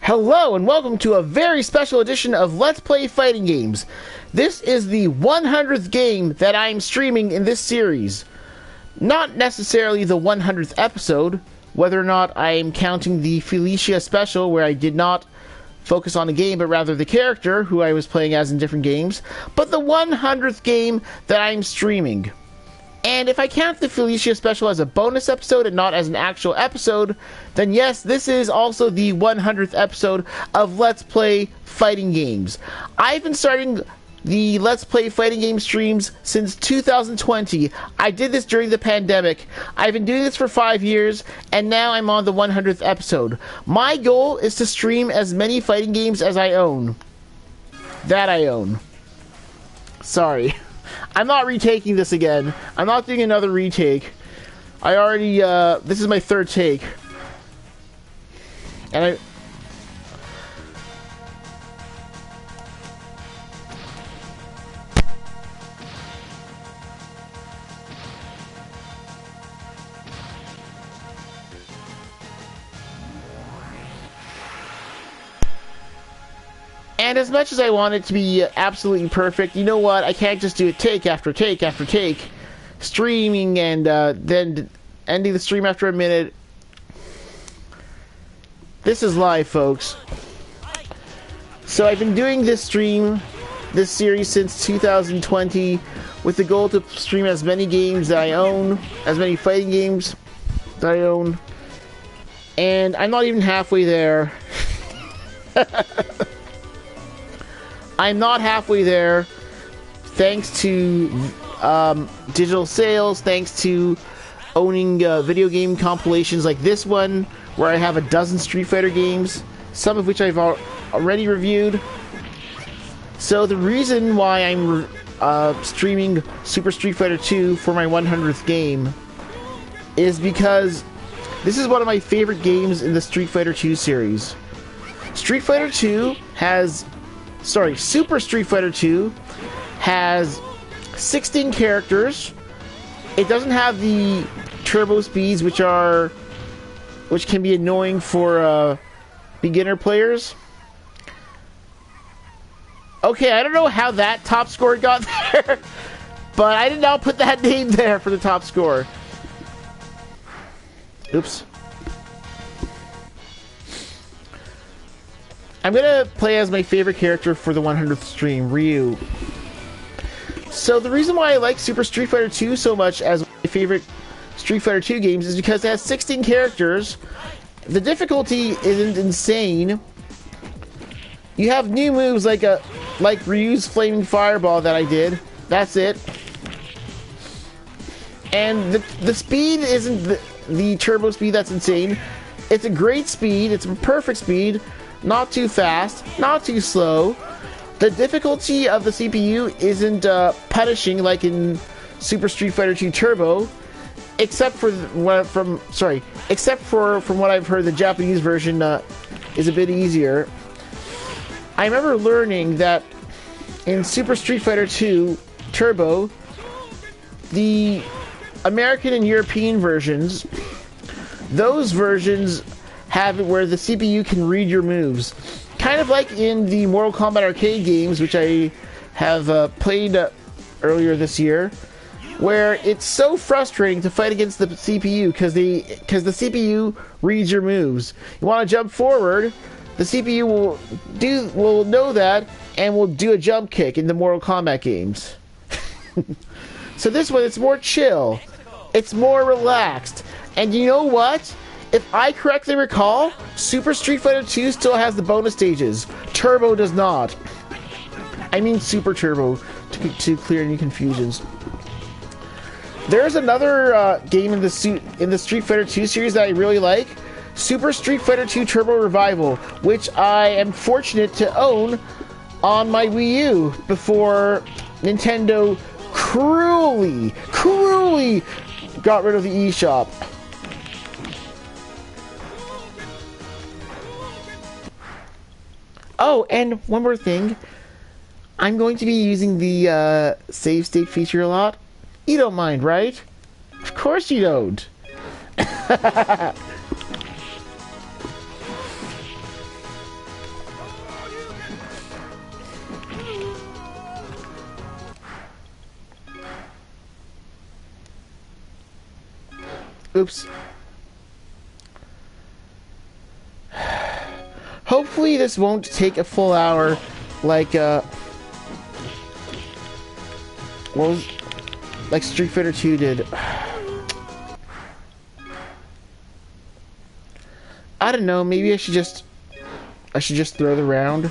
Hello and welcome to a very special edition of Let's Play Fighting Games. This is the 100th game that I'm streaming in this series. Not necessarily the 100th episode, whether or not I'm counting the Felicia special where I did not focus on the game but rather the character who I was playing as in different games, but the 100th game that I'm streaming. And if I count the Felicia special as a bonus episode and not as an actual episode, then yes, this is also the 100th episode of Let's Play Fighting Games. I've been starting the Let's Play Fighting Game streams since 2020. I did this during the pandemic. I've been doing this for 5 years, and now I'm on the 100th episode. My goal is to stream as many fighting games as I own. That I own. Sorry. I'm not retaking this again. I'm not doing another retake. I already, this is my third take. And And as much as I want it to be absolutely perfect, you know what? I can't just do it take after take after take. Streaming and then ending the stream after a minute. This is live, folks. So I've been doing this series since 2020 with the goal to stream as many games that I own, as many fighting games that I own. And I'm not even halfway there. I'm not halfway there, thanks to digital sales, thanks to owning video game compilations like this one, where I have a dozen Street Fighter games, some of which I've already reviewed. So the reason why I'm streaming Super Street Fighter 2 for my 100th game is because this is one of my favorite games in the Street Fighter 2 series. Super Street Fighter 2 has 16 characters. It doesn't have the turbo speeds, which can be annoying for beginner players. Okay, I don't know how that top score got there, but I did not put that name there for the top score. Oops. I'm gonna play as my favorite character for the 100th stream, Ryu. So the reason why I like Super Street Fighter 2 so much as my favorite Street Fighter 2 games is because it has 16 characters. The difficulty isn't insane. You have new moves like Ryu's Flaming Fireball that I did. That's it. And the speed isn't the turbo speed that's insane. It's a great speed. It's a perfect speed. Not too fast, not too slow. The difficulty of the CPU isn't punishing like in Super Street Fighter 2 Turbo, except for from what I've heard, the Japanese version is a bit easier. I remember learning that in Super Street Fighter 2 Turbo, the American and European versions, those versions have it where the CPU can read your moves. Kind of like in the Mortal Kombat arcade games, which I have played earlier this year, where it's so frustrating to fight against the CPU because the CPU reads your moves. You want to jump forward, the CPU will know that and will do a jump kick in the Mortal Kombat games. So this one, it's more chill. It's more relaxed. And you know what? If I correctly recall, Super Street Fighter 2 still has the bonus stages. Turbo does not. I mean Super Turbo, to clear any confusions. There's another game in the Street Fighter 2 series that I really like. Super Street Fighter 2 Turbo Revival, which I am fortunate to own on my Wii U before Nintendo cruelly got rid of the eShop. Oh, and one more thing. I'm going to be using the save state feature a lot. You don't mind, right? Of course you don't. Oops. Hopefully this won't take a full hour like like Street Fighter 2 did. I don't know, maybe I should just throw the round.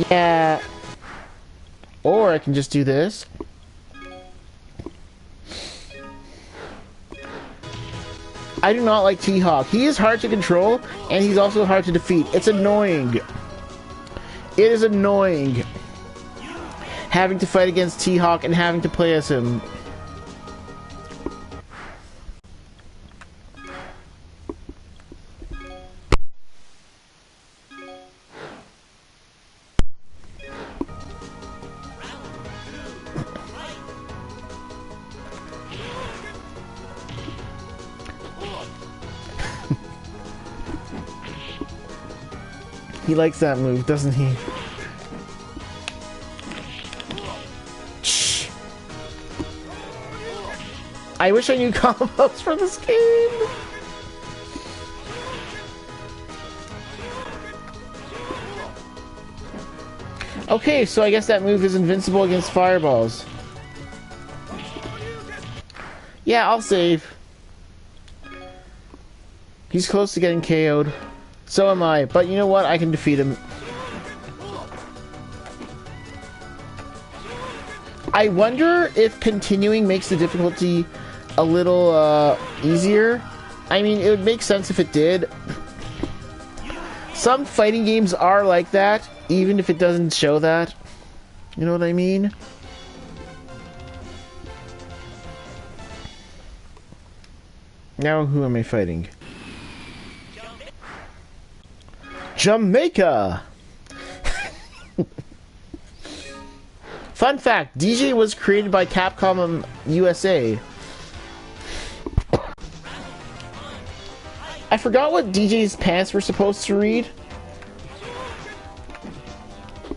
Yeah. Or I can just do this. I do not like T-Hawk. He is hard to control, and he's also hard to defeat. It's annoying. It is annoying having to fight against T-Hawk and having to play as him. He likes that move, doesn't he? Shh. I wish I knew combos for this game. Okay, so I guess that move is invincible against fireballs. Yeah, I'll save. He's close to getting KO'd. So am I, but you know what? I can defeat him. I wonder if continuing makes the difficulty a little easier. I mean, it would make sense if it did. Some fighting games are like that, even if it doesn't show that. You know what I mean? Now, who am I fighting? Jamaica! Fun fact, DJ was created by Capcom USA. I forgot what DJ's pants were supposed to read.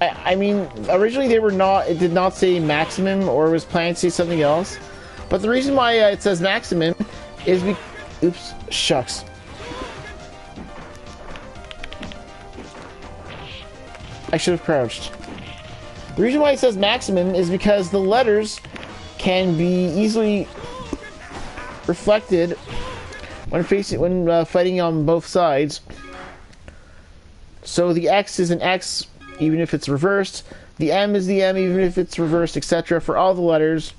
I mean, originally they were not, it did not say maximum, or it was planning to say something else. But the reason why it says maximum is oops, shucks. I should have crouched. The reason why it says maximum is because the letters can be easily reflected when fighting on both sides. So the X is an X even if it's reversed. The M is the M even if it's reversed, etc. for all the letters.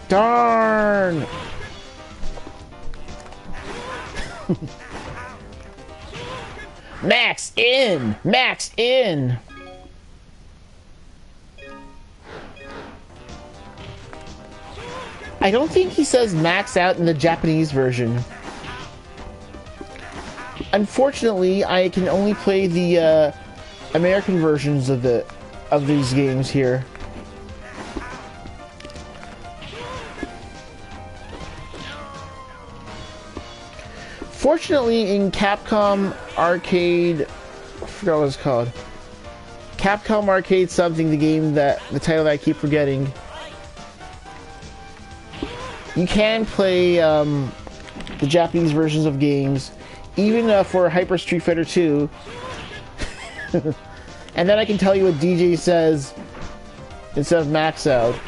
Darn! Max in! Max in! I don't think he says max out in the Japanese version. Unfortunately, I can only play the American versions of these games here. Fortunately, in Capcom Arcade, I forgot what it's called. Capcom Arcade something, the title that I keep forgetting. You can play the Japanese versions of games, even for Hyper Street Fighter 2. And then I can tell you what DJ says instead of max out.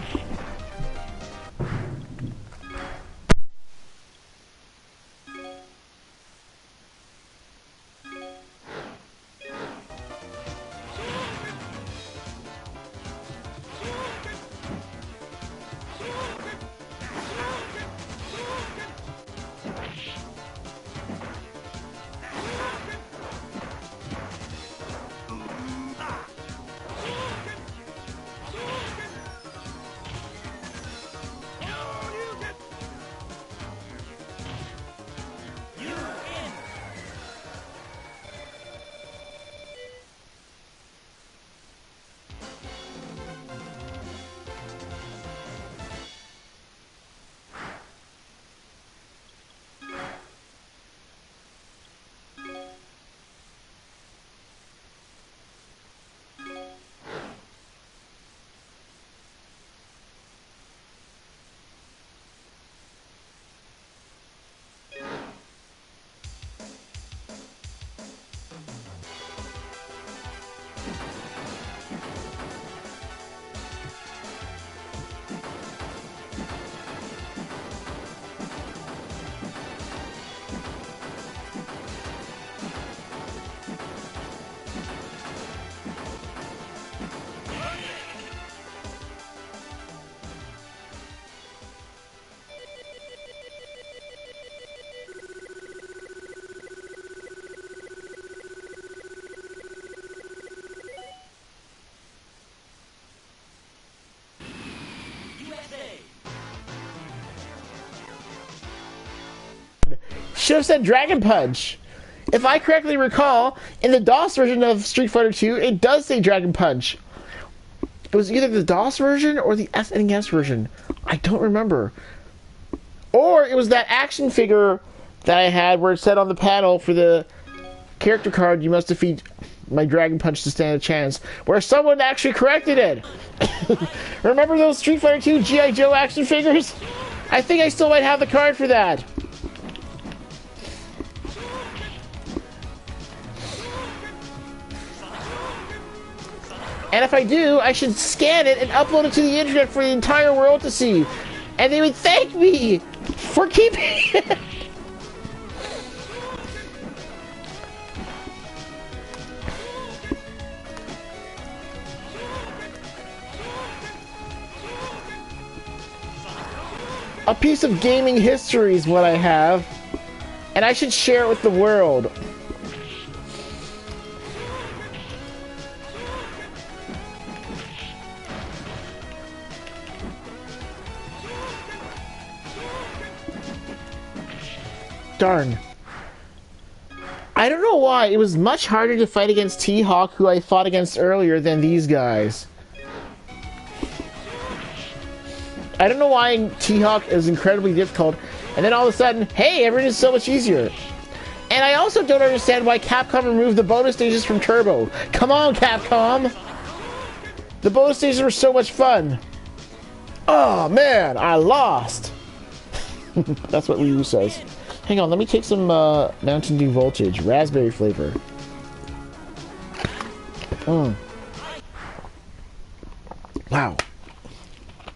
should have said Dragon Punch. If I correctly recall, in the DOS version of Street Fighter 2, it does say Dragon Punch. It was either the DOS version or the SNES version. I don't remember. Or it was that action figure that I had where it said on the panel for the character card, you must defeat my Dragon Punch to stand a chance, where someone actually corrected it. Remember those Street Fighter 2 G.I. Joe action figures? I think I still might have the card for that. And if I do, I should scan it and upload it to the internet for the entire world to see. And they would thank me for keeping it. A piece of gaming history is what I have, and I should share it with the world. Darn. I don't know why, it was much harder to fight against T-Hawk, who I fought against earlier, than these guys. I don't know why T-Hawk is incredibly difficult, and then all of a sudden, hey, everything is so much easier. And I also don't understand why Capcom removed the bonus stages from Turbo. Come on, Capcom! The bonus stages were so much fun. Oh, man, I lost! That's what Ryu says. Hang on, let me take some Mountain Dew Voltage. Raspberry flavor. Wow.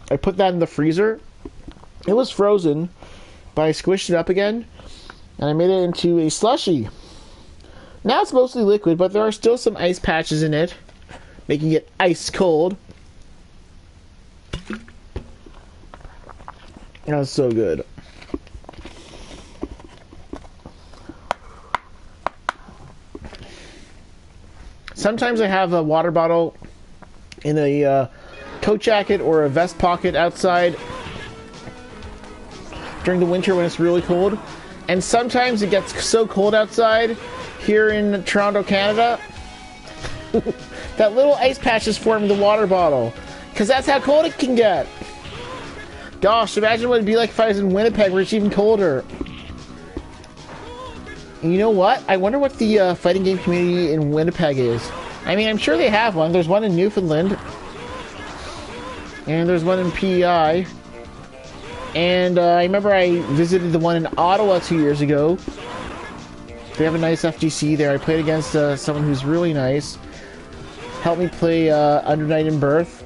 I put that in the freezer. It was frozen, but I squished it up again, and I made it into a slushie. Now it's mostly liquid, but there are still some ice patches in it, making it ice cold. That's so good. Sometimes I have a water bottle in a coat jacket or a vest pocket outside during the winter when it's really cold. And sometimes it gets so cold outside here in Toronto, Canada, that little ice patches form in the water bottle. Because that's how cold it can get. Gosh, imagine what it'd be like if I was in Winnipeg where it's even colder. And you know what? I wonder what the fighting game community in Winnipeg is. I mean, I'm sure they have one. There's one in Newfoundland. And there's one in PEI. And I remember I visited the one in Ottawa 2 years ago. They have a nice FGC there. I played against someone who's really nice. Helped me play Under Night in Birth.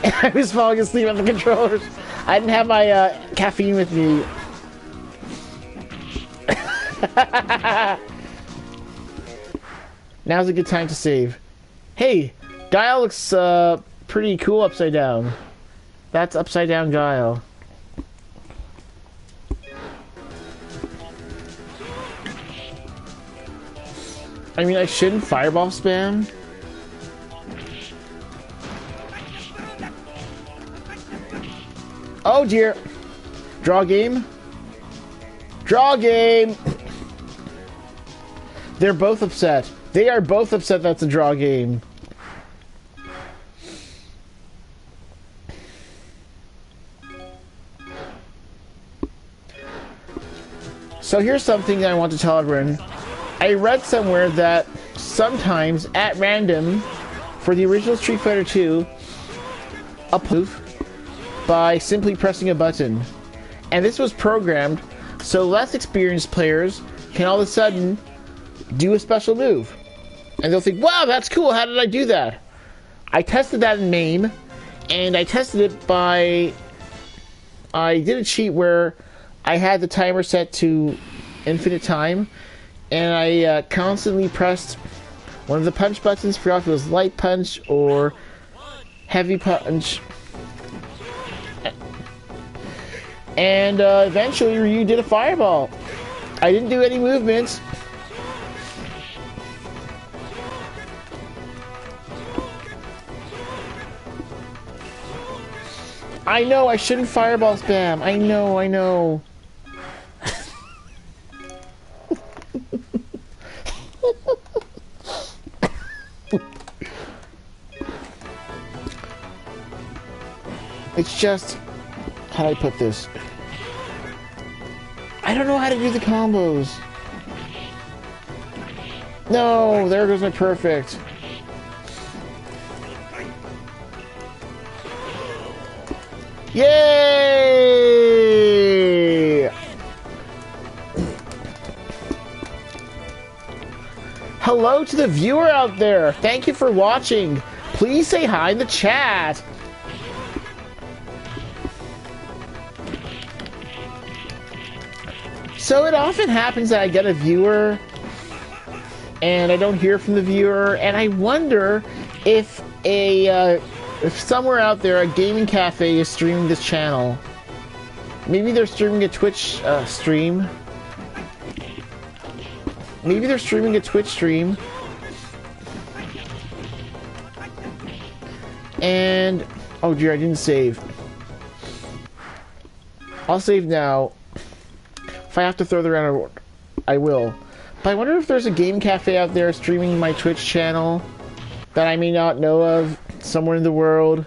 And I was falling asleep on the controllers. I didn't have my caffeine with me. Now's a good time to save. Hey, Guile looks pretty cool upside down. That's upside down Guile. I mean, I shouldn't fireball spam. Oh dear. Draw game. Draw game. They're both upset. They are both upset that's a draw game. So here's something that I want to tell everyone. I read somewhere that sometimes, at random, for the original Street Fighter 2, a move by simply pressing a button. And this was programmed so less experienced players can all of a sudden do a special move. And they'll think, wow, that's cool, how did I do that? I tested that in MAME, and I tested it by... I did a cheat where I had the timer set to infinite time, and I constantly pressed one of the punch buttons, forgot if it was light punch or heavy punch. And eventually Ryu did a fireball. I didn't do any movements. I know, I shouldn't fireball spam. I know. It's just... How do I put this? I don't know how to do the combos. No, there goes my perfect. Yay! Hello to the viewer out there. Thank you for watching. Please say hi in the chat. So it often happens that I get a viewer and I don't hear from the viewer, and I wonder if if somewhere out there a gaming cafe is streaming this channel. Maybe they're streaming a Twitch stream. Maybe they're streaming a Twitch stream. And oh dear, I didn't save. I'll save now. If I have to throw the round, I will. But I wonder if there's a game cafe out there streaming my Twitch channel that I may not know of somewhere in the world.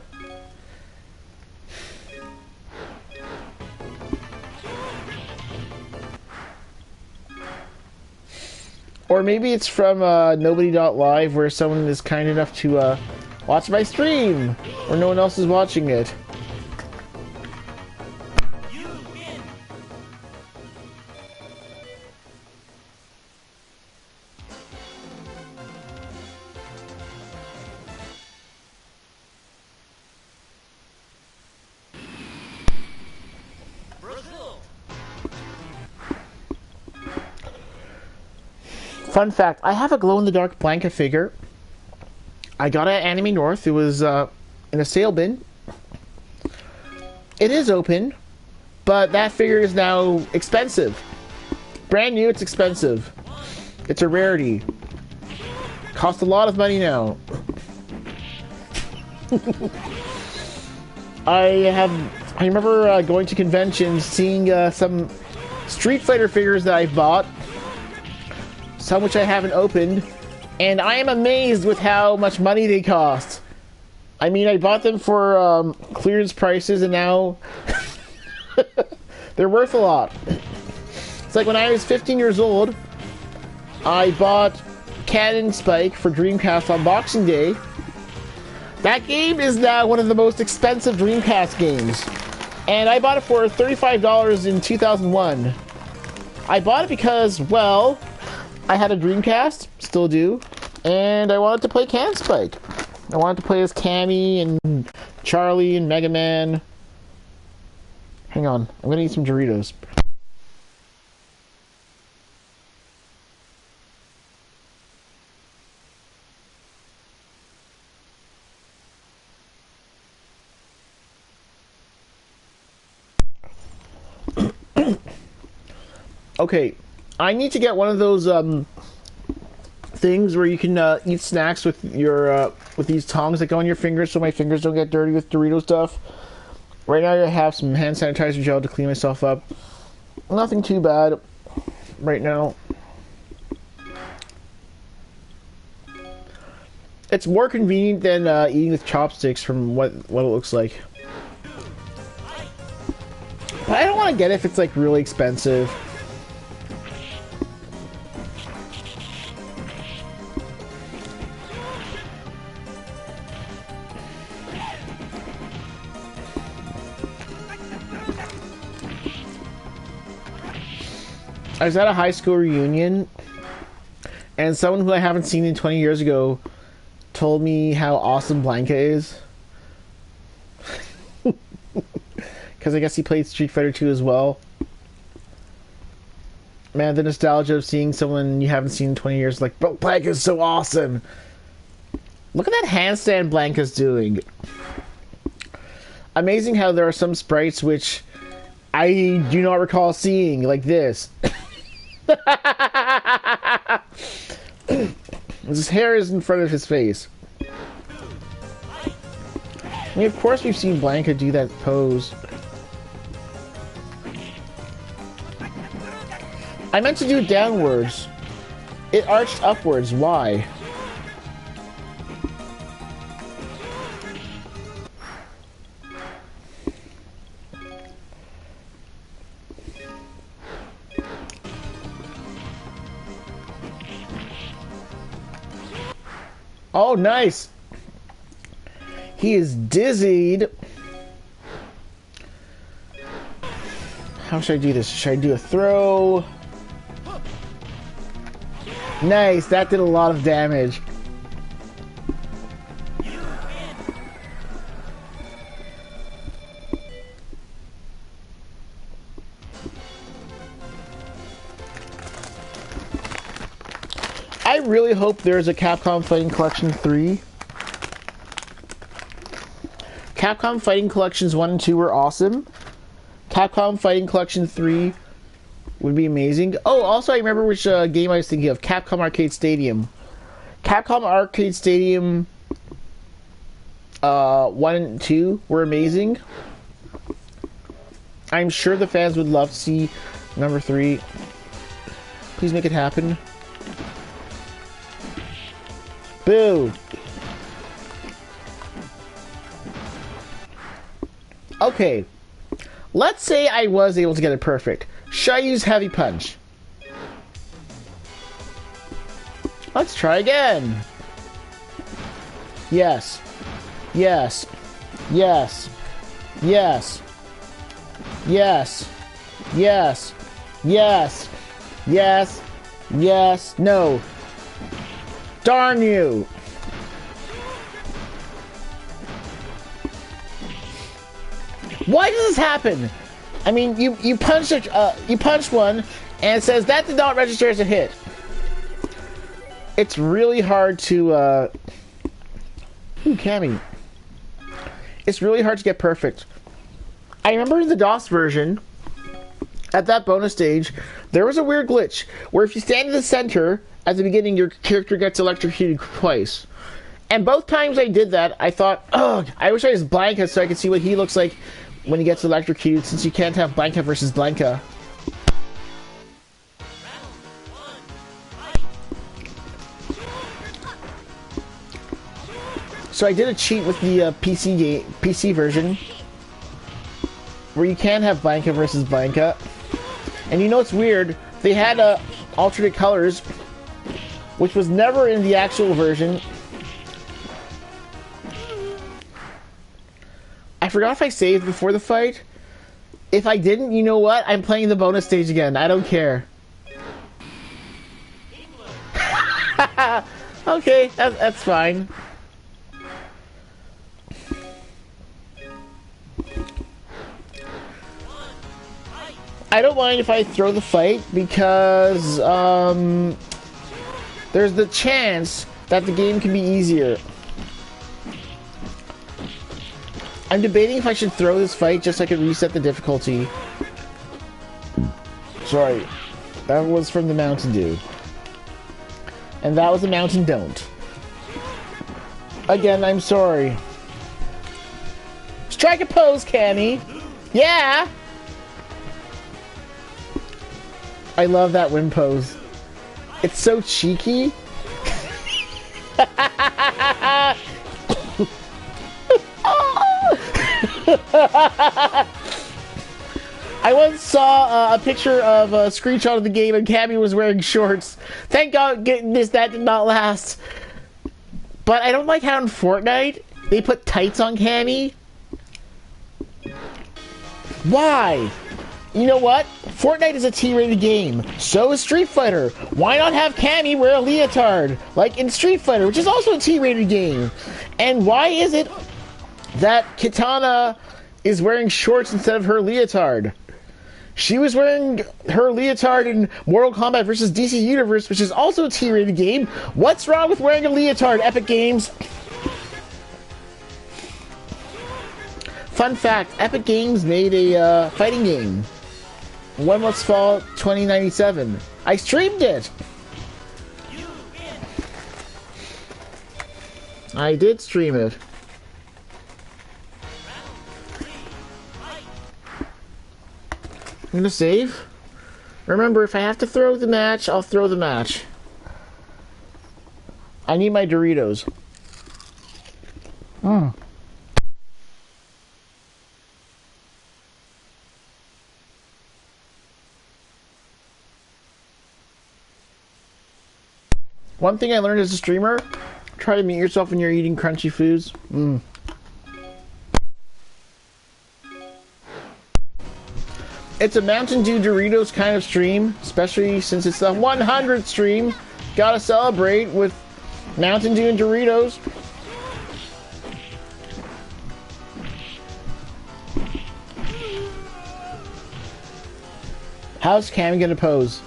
Or maybe it's from Nobody.live, where someone is kind enough to watch my stream where no one else is watching it. Fun fact, I have a glow-in-the-dark Blanka figure. I got it at Anime North. It was in a sale bin. It is open, but that figure is now expensive. Brand new, it's expensive. It's a rarity. Costs a lot of money now. I remember going to conventions, seeing some Street Fighter figures that I've bought, some which I haven't opened, and I am amazed with how much money they cost. I mean, I bought them for clearance prices, and now they're worth a lot. It's like when I was 15 years old, I bought Cannon Spike for Dreamcast on Boxing Day. That game is now one of the most expensive Dreamcast games, and I bought it for $35 in 2001. I bought it because, well, I had a Dreamcast, still do, and I wanted to play Cannon Spike. I wanted to play as Cammy and Charlie and Mega Man. Hang on, I'm gonna eat some Doritos. Okay, I need to get one of those things where you can eat snacks with your with these tongs that go on your fingers, so my fingers don't get dirty with Dorito stuff. Right now, I have some hand sanitizer gel to clean myself up. Nothing too bad right now. It's more convenient than eating with chopsticks, from what it looks like. But I don't want to get it if it's like really expensive. I was at a high school reunion, and someone who I haven't seen in 20 years ago told me how awesome Blanka is. Because I guess he played Street Fighter 2 as well. Man, the nostalgia of seeing someone you haven't seen in 20 years, like, bro, Blanka's so awesome! Look at that handstand Blanka's doing. Amazing how there are some sprites which I do not recall seeing, like this. His hair is in front of his face. I mean, of course we've seen Blanka do that pose. I meant to do it downwards. It arched upwards. Why? Oh, nice. He is dizzied. How should I do this? Should I do a throw? Nice, that did a lot of damage. I really hope there's a Capcom Fighting Collection 3. Capcom Fighting Collections 1 and 2 were awesome. Capcom Fighting Collection 3 would be amazing. Oh, also I remember which game I was thinking of. Capcom Arcade Stadium. Capcom Arcade Stadium 1 and 2 were amazing. I'm sure the fans would love to see number 3. Please make it happen. Boo! Okay. Let's say I was able to get it perfect. Should I use Heavy Punch? Let's try again. Yes. Yes. Yes. Yes. Yes. Yes. Yes. Yes. Yes. No. Darn you! Why does this happen? I mean, you punched one, and it says that did not register as a hit. It's really hard to Ooh, Cammy. It's really hard to get perfect. I remember in the DOS version, at that bonus stage, there was a weird glitch where if you stand in the center at the beginning, your character gets electrocuted twice. And both times I did that, I thought, oh, I wish I was Blanca so I could see what he looks like when he gets electrocuted, since you can't have Blanca versus Blanca. So I did a cheat with the PC version, where you can have Blanca versus Blanca. And you know what's weird? They had alternate colors, which was never in the actual version. I forgot if I saved before the fight. If I didn't, you know what? I'm playing the bonus stage again. I don't care. Okay, that's fine. I don't mind if I throw the fight because there's the chance that the game can be easier. I'm debating if I should throw this fight just so I can reset the difficulty. Sorry. That was from the Mountain Dew. And that was a Mountain Don't. Again, I'm sorry. Strike a pose, Cammy! Yeah! I love that wind pose. It's so cheeky. I once saw a picture of a screenshot of the game and Cammy was wearing shorts. Thank God goodness that did not last. But I don't like how in Fortnite they put tights on Cammy. Why? You know what? Fortnite is a T-rated game. So is Street Fighter. Why not have Cammy wear a leotard? Like in Street Fighter, which is also a T-rated game. And why is it that Kitana is wearing shorts instead of her leotard? She was wearing her leotard in Mortal Kombat vs. DC Universe, which is also a T-rated game. What's wrong with wearing a leotard, Epic Games? Fun fact, Epic Games made a fighting game. When Was Fall 2097. I streamed it! I did stream it. I'm gonna save. Remember, if I have to throw the match, I'll throw the match. I need my Doritos. One thing I learned as a streamer, Try to mute yourself when you're eating crunchy foods. It's a Mountain Dew Doritos kind of stream, especially since it's the 100th stream. Gotta celebrate with Mountain Dew and Doritos. How's Cammy gonna pose?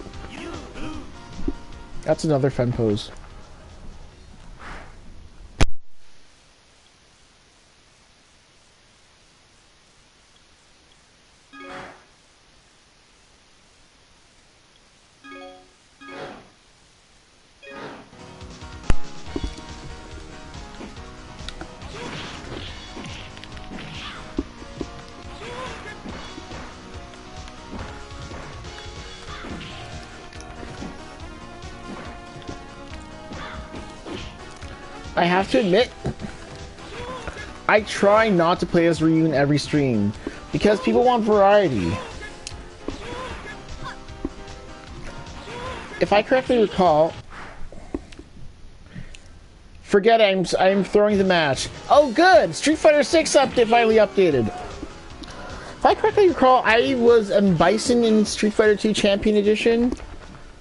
That's another fun pose. I have to admit, I try not to play as Ryu in every stream because people want variety. If I correctly recall, forget I'm throwing the match. Oh, good! Street Fighter 6 update finally updated. If I correctly recall, I was Bison in Street Fighter 2 Champion Edition.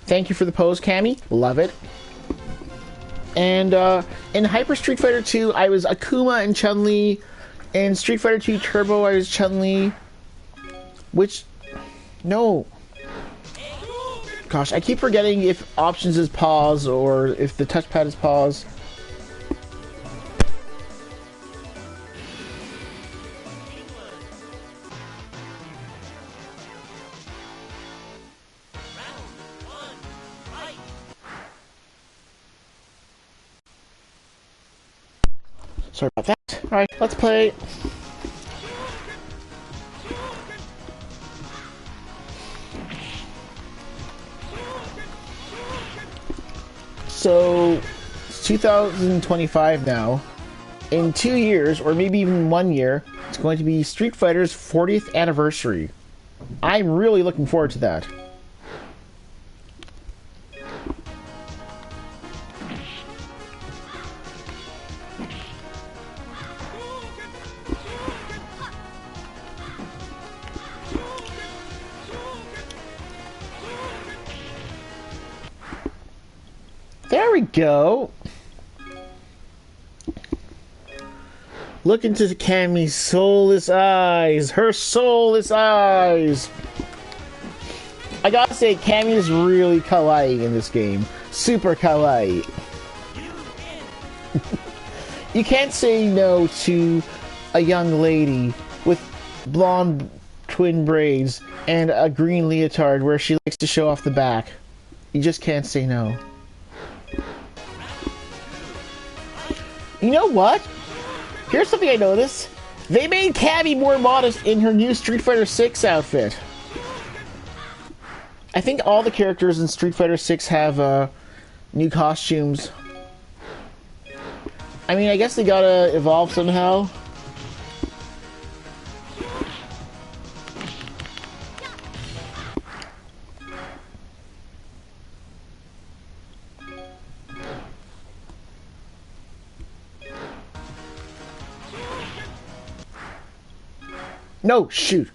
Thank you for the pose, Cammy. Love it. And in Hyper Street Fighter 2, I was Akuma and Chun-Li. In Street Fighter 2 Turbo, I was Chun-Li. Which... No. Gosh, I keep forgetting if options is pause or if the touchpad is pause. Sorry about that. Alright, let's play. So, it's 2025 now. In 2 years, or maybe even 1 year, it's going to be Street Fighter's 40th anniversary. I'm really looking forward to that. There we go. Look into Cammy's soulless eyes. Her soulless eyes. I gotta say, Cammy is really kawaii in this game. Super kawaii. You can't say no to a young lady with blonde twin braids and a green leotard where she likes to show off the back. You just can't say no. You know what? Here's something I noticed. They made Cammy more modest in her new Street Fighter 6 outfit. I think all the characters in Street Fighter 6 have new costumes. I mean, I guess they gotta evolve somehow. No, shoot.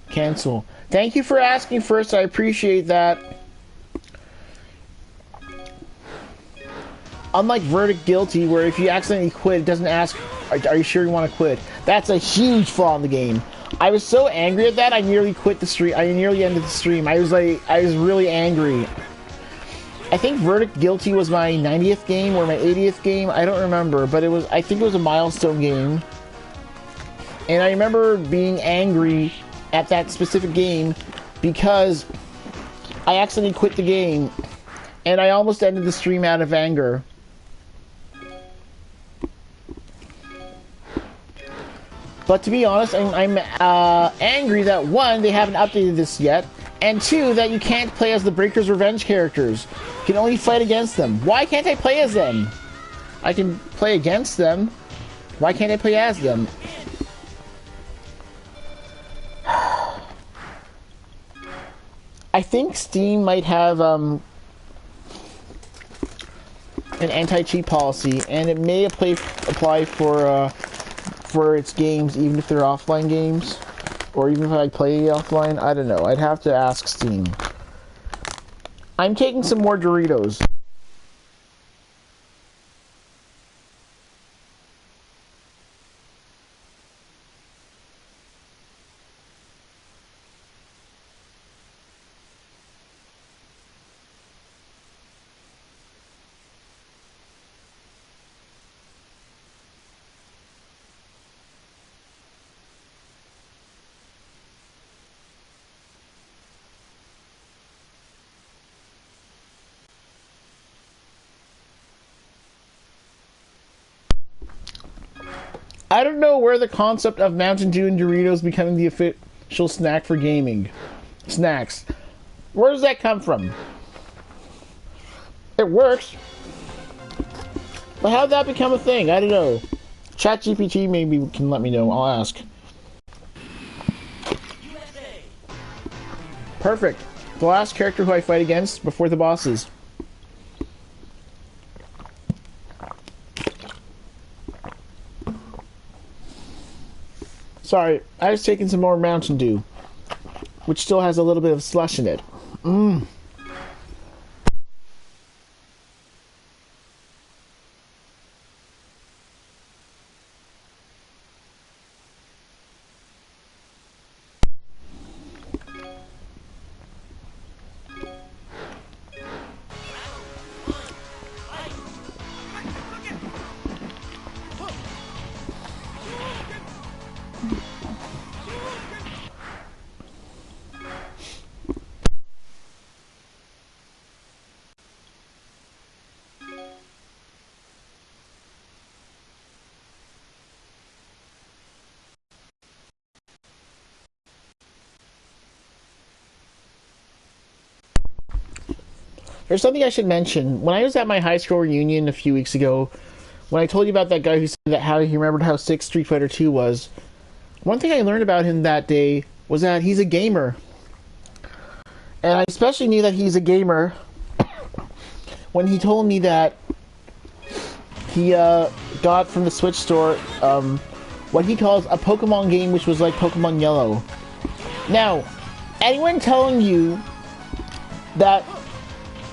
Cancel. Thank you for asking first. I appreciate that. Unlike Verdict Guilty, where if you accidentally quit, it doesn't ask, are you sure you want to quit? That's a huge flaw in the game. I was so angry at that, I nearly quit the stream. I nearly ended the stream. I was really angry. I think Verdict Guilty was my 90th game or my 80th game. I don't remember, but I think it was a milestone game. And I remember being angry at that specific game because I accidentally quit the game and I almost ended the stream out of anger. But to be honest, I'm angry that 1, they haven't updated this yet, and 2, that you can't play as the Breaker's Revenge characters. You can only fight against them. Why can't I play as them? I can play against them. Why can't I play as them? I think Steam might have, an anti-cheat policy, and it may apply for its games, even if they're offline games, or even if I play offline. I don't know. I'd have to ask Steam. I'm taking some more Doritos. I don't know where the concept of Mountain Dew and Doritos becoming the official snack for gaming. Snacks. Where does that come from? It works. But how did that become a thing? I don't know. ChatGPT maybe can let me know. I'll ask. Perfect. The last character who I fight against before the bosses. Sorry, I was taking some more Mountain Dew, which still has a little bit of slush in it. Mmm. There's something I should mention. When I was at my high school reunion a few weeks ago, when I told you about that guy who said that how he remembered how sick Street Fighter 2 was, one thing I learned about him that day was that he's a gamer. And I especially knew that he's a gamer when he told me that he got from the Switch store what he calls a Pokemon game, which was like Pokemon Yellow. Now, anyone telling you that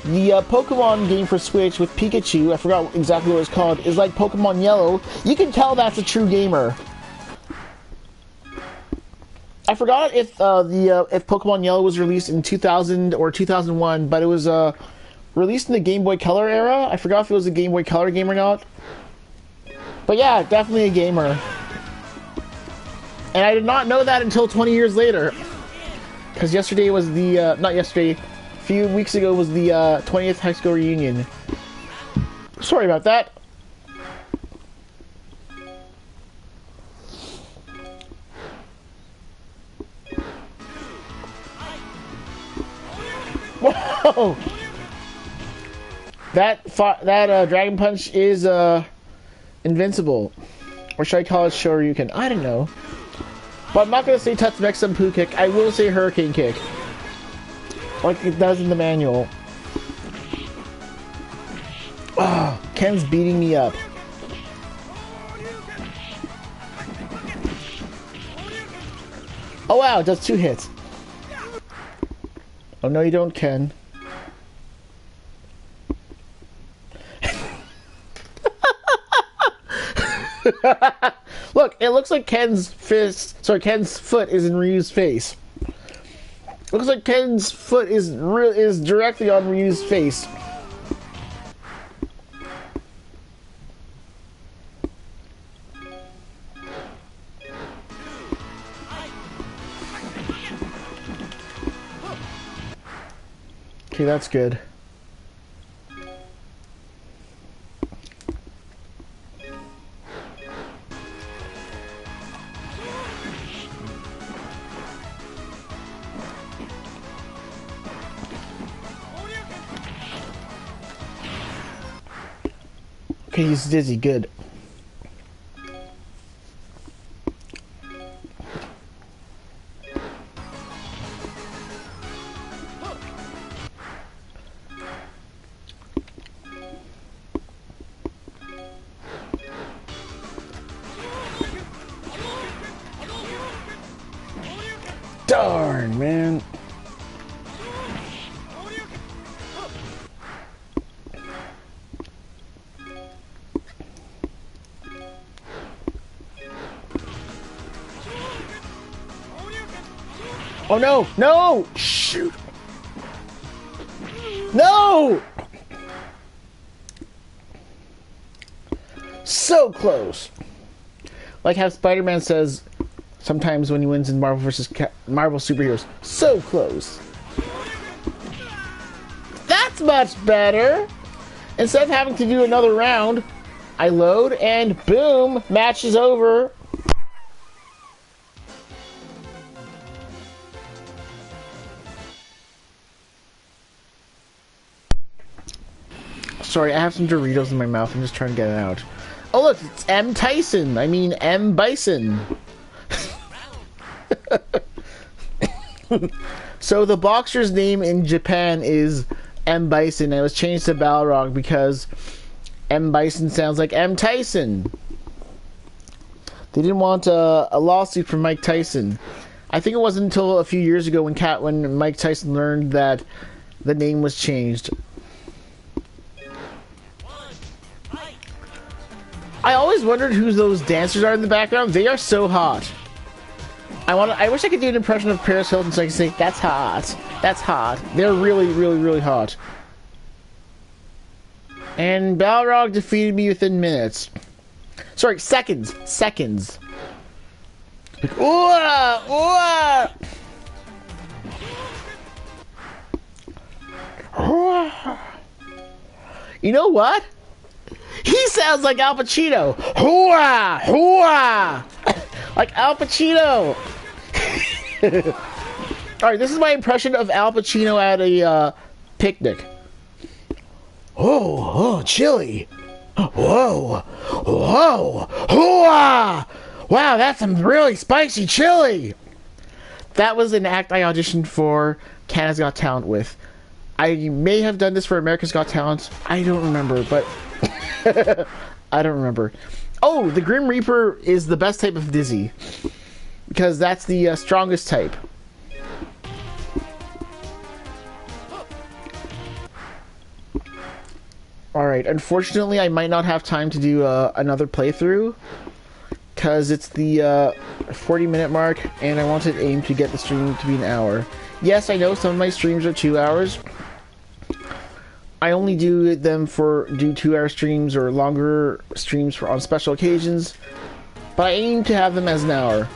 the Pokemon game for Switch with Pikachu, I forgot exactly what it's called, is like Pokemon Yellow, you can tell that's a true gamer. I forgot if if Pokemon Yellow was released in 2000 or 2001, but it was released in the Game Boy Color era. I forgot if it was a Game Boy Color game or not. But yeah, definitely a gamer. And I did not know that until 20 years later. Because yesterday was the, not yesterday, a few weeks ago was the 20th high school reunion. Sorry about that. Whoa! That Dragon Punch is invincible. Or should I call it Shoryuken? I don't know. But I'm not going to say Tatsumeki Kick. I will say Hurricane Kick. Like it does in the manual. Oh, Ken's beating me up. Oh wow, it does 2 hits. Oh no you don't, Ken. Look, it looks like Ken's foot is in Ryu's face. Looks like Ken's foot is directly on Ryu's face. Okay, that's good. Okay, he's dizzy. Good. Darn, man. Oh no! No! Shoot! No! So close. Like how Spider-Man says sometimes when he wins in Marvel vs. Marvel superheroes, so close. That's much better. Instead of having to do another round, I load and boom, match is over. Sorry, I have some Doritos in my mouth. I'm just trying to get it out. Oh look, it's M. Tyson. I mean M. Bison. So the boxer's name in Japan is M. Bison. It was changed to Balrog because M. Bison sounds like M. Tyson. They didn't want a lawsuit from Mike Tyson. I think it wasn't until a few years ago when Mike Tyson learned that the name was changed. I always wondered who those dancers are in the background. They are so hot. I wish I could do an impression of Paris Hilton so I could say, that's hot. That's hot. They're really, really, really hot. And Balrog defeated me within minutes. Sorry, seconds. Seconds. Like, ooh, ooh. You know what? He sounds like Al Pacino. Hooah! Hooah! Like Al Pacino. Alright, this is my impression of Al Pacino at a picnic. Oh, chili. Whoa. Whoa. Hooah! Wow, that's some really spicy chili. That was an act I auditioned for Canada's Got Talent with. I may have done this for America's Got Talent. I don't remember, but... I don't remember. Oh, the Grim Reaper is the best type of Dizzy. Because that's the strongest type. Alright, unfortunately I might not have time to do another playthrough. Because it's the 40-minute mark, and I wanted AIM to get the stream to be an hour. Yes, I know some of my streams are 2 hours. I only do them for 2-hour streams or longer streams on special occasions, but I aim to have them as an hour.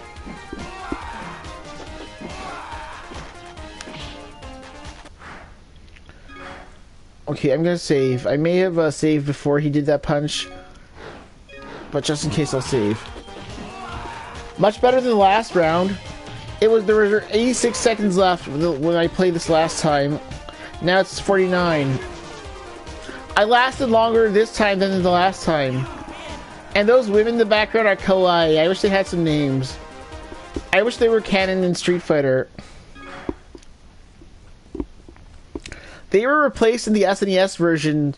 Okay, I'm gonna save. I may have saved before he did that punch, but just in case I'll save. Much better than the last round. There were 86 seconds left when I played this last time. Now it's 49. I lasted longer this time than the last time. And those women in the background are kawaii. I wish they had some names. I wish they were canon in Street Fighter. They were replaced in the SNES version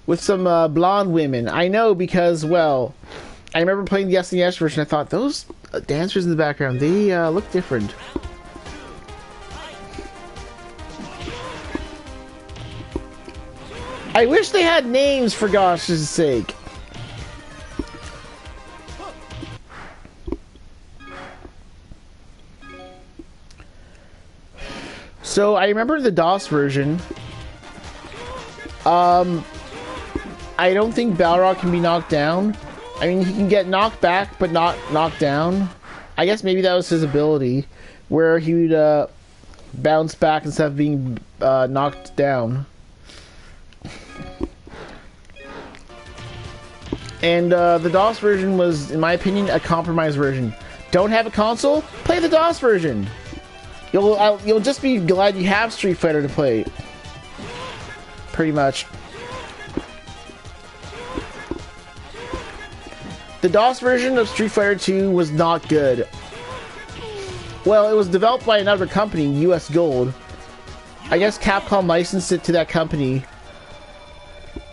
with some blonde women. I know because, well, I remember playing the SNES version. I thought, those dancers in the background, they look different. I wish they had names, for gosh sake. So, I remember the DOS version. I don't think Balrog can be knocked down. I mean, he can get knocked back, but not knocked down. I guess maybe that was his ability, where he would bounce back instead of being knocked down. And the DOS version was, in my opinion, a compromised version. Don't have a console? Play the DOS version. You'll just be glad you have Street Fighter to play. Pretty much. The DOS version of Street Fighter 2 was not good. Well, it was developed by another company, US Gold. I guess Capcom licensed it to that company.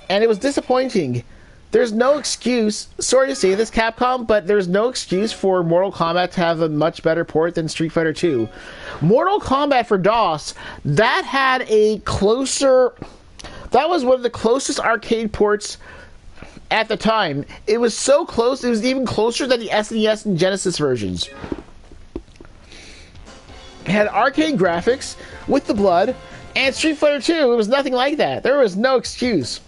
And it was disappointing. there's no excuse, sorry to say this, Capcom, but there's no excuse for Mortal Kombat to have a much better port than Street Fighter 2. Mortal Kombat for DOS, that had a closer... That was one of the closest arcade ports at the time. It was so close, it was even closer than the SNES and Genesis versions. It had arcade graphics with the blood, and Street Fighter 2, it was nothing like that. There was no excuse.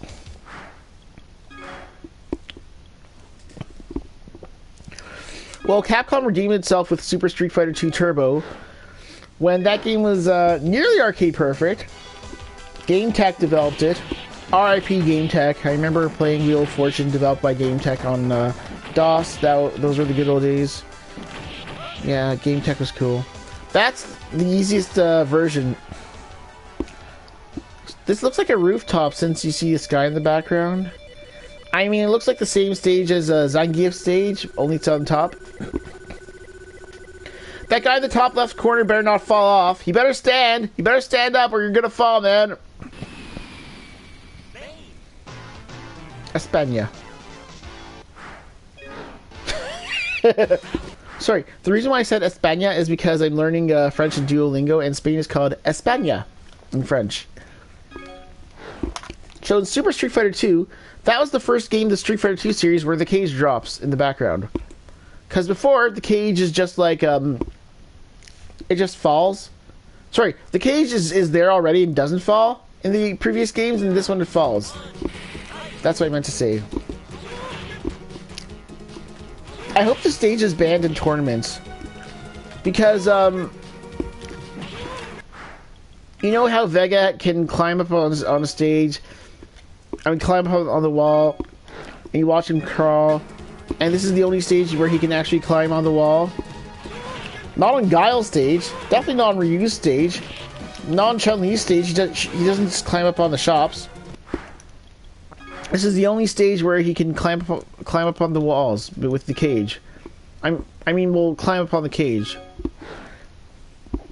Well, Capcom redeemed itself with Super Street Fighter 2 Turbo when that game was nearly arcade perfect. GameTech developed it. RIP GameTech. I remember playing Wheel of Fortune developed by GameTech on DOS. Those were the good old days. Yeah, GameTech was cool. That's the easiest version. This looks like a rooftop since you see the sky in the background. I mean, it looks like the same stage as Zangief's stage, only it's on top. That guy in the top left corner better not fall off. He better stand. You better stand up or you're gonna fall, man. España. Sorry, the reason why I said España is because I'm learning French in Duolingo, and Spain is called España in French. So in Super Street Fighter 2, that was the first game of the Street Fighter 2 series where the cage drops in the background. Because before, the cage is just like, it just falls. Sorry, the cage is there already and doesn't fall in the previous games, and this one it falls. That's what I meant to say. I hope the stage is banned in tournaments. Because, you know how Vega can climb up on a stage, I mean, climb up on the wall, and you watch him crawl, and this is the only stage where he can actually climb on the wall? Not on Guile's stage, definitely not on Ryu's stage, not on Chun-Li's stage, he doesn't just climb up on the shops. This is the only stage where he can climb up on the walls with the cage. I mean, we'll climb up on the cage.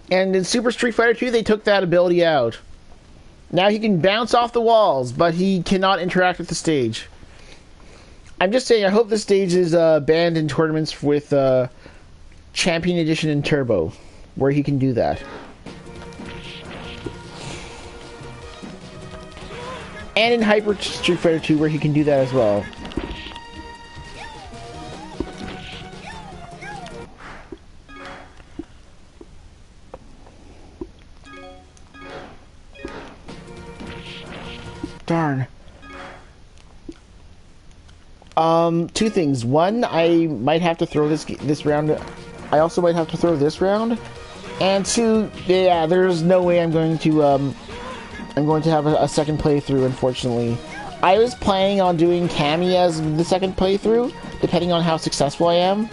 And in Super Street Fighter 2, they took that ability out. Now he can bounce off the walls, but he cannot interact with the stage. I'm just saying, I hope the stage is banned in tournaments with Champion Edition and Turbo, where he can do that. And in Hyper Street Fighter 2, where he can do that as well. Darn. Two things. One, I might have to throw this round. I also might have to throw this round. And two, yeah, there's no way I'm going to have a second playthrough, unfortunately. I was planning on doing Cammy as the second playthrough, depending on how successful I am.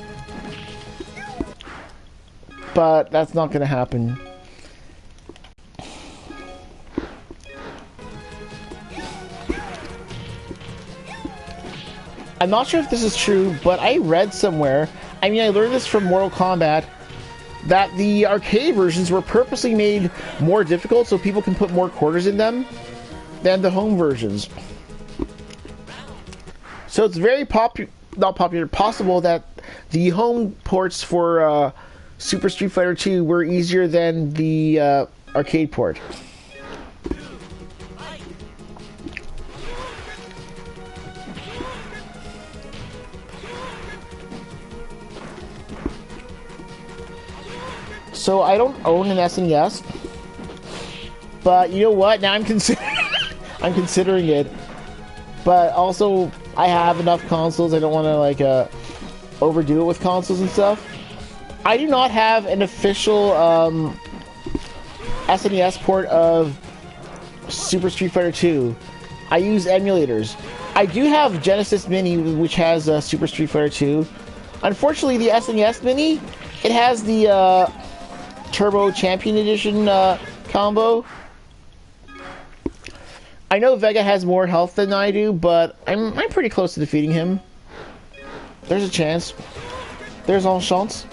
But that's not going to happen. I'm not sure if this is true, but I read somewhere, I mean, I learned this from Mortal Kombat, that the arcade versions were purposely made more difficult so people can put more quarters in them than the home versions. So it's very possible that the home ports for Super Street Fighter 2 were easier than the arcade port. So I don't own an SNES, but you know what? Now I'm considering it. But also, I have enough consoles. I don't want to like overdo it with consoles and stuff. I do not have an official SNES port of Super Street Fighter 2. I use emulators. I do have Genesis Mini, which has Super Street Fighter 2. Unfortunately, the SNES Mini, it has the Turbo Champion Edition combo. I know Vega has more health than I do, but I'm pretty close to defeating him. There's a chance. There's en chance.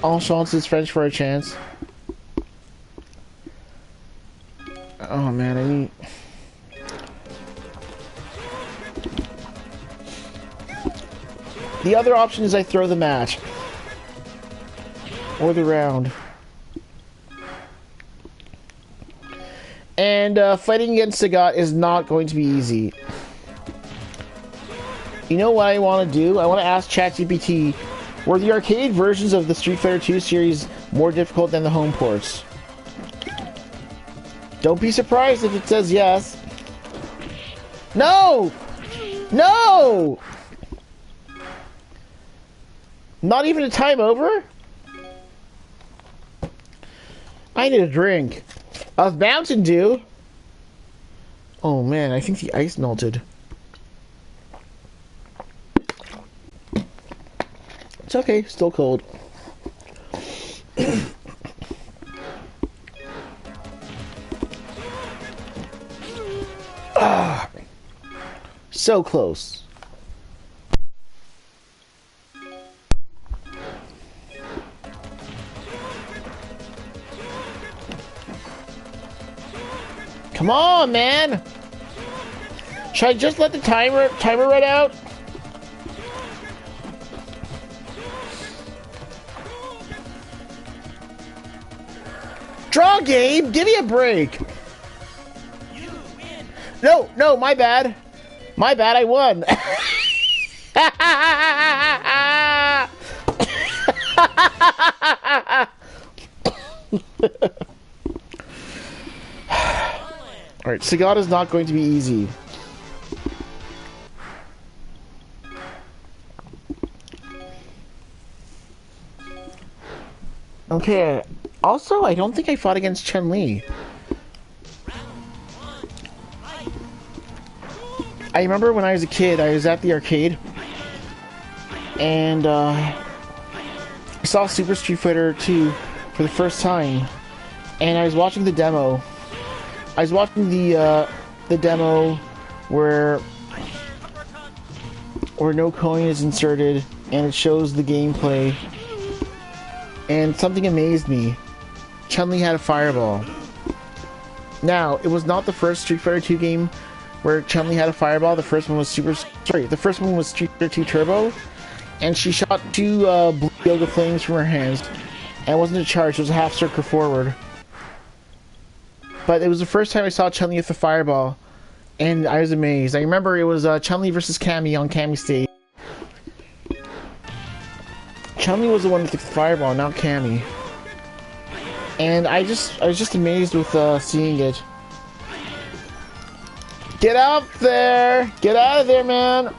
En chance is French for a chance. Oh man, I need... The other option is I throw the match. Or the round. And fighting against Sagat is not going to be easy. You know what I want to do? I want to ask ChatGPT, were the arcade versions of the Street Fighter 2 series more difficult than the home ports? Don't be surprised if it says yes. No! No! Not even a time over? I need a drink. Of Mountain Dew? Oh man, I think the ice melted. It's okay, still cold. Ah, so close. Come on, man! Should I just let the timer run out? Draw game! Give me a break! No, my bad. My bad, I won. Alright, Sagat is not going to be easy. Okay, also, I don't think I fought against Chun-Li. I remember when I was a kid, I was at the arcade, and I saw Super Street Fighter 2 for the first time, and I was watching the demo. I was watching the demo where no coin is inserted, and it shows the gameplay, and something amazed me. Chun-Li had a fireball. Now, it was not the first Street Fighter 2 game where Chun-Li had a fireball. The first one was the first one was Street Fighter 2 Turbo, and she shot two blue yoga flames from her hands, and it wasn't a charge, it was a half circle forward. But it was the first time I saw Chun-Li with the fireball, and I was amazed. I remember it was Chun-Li versus Cammy on Cammy stage. Chun-Li was the one with the fireball, not Cammy. And I was just amazed with seeing it. Get out there! Get out of there, man!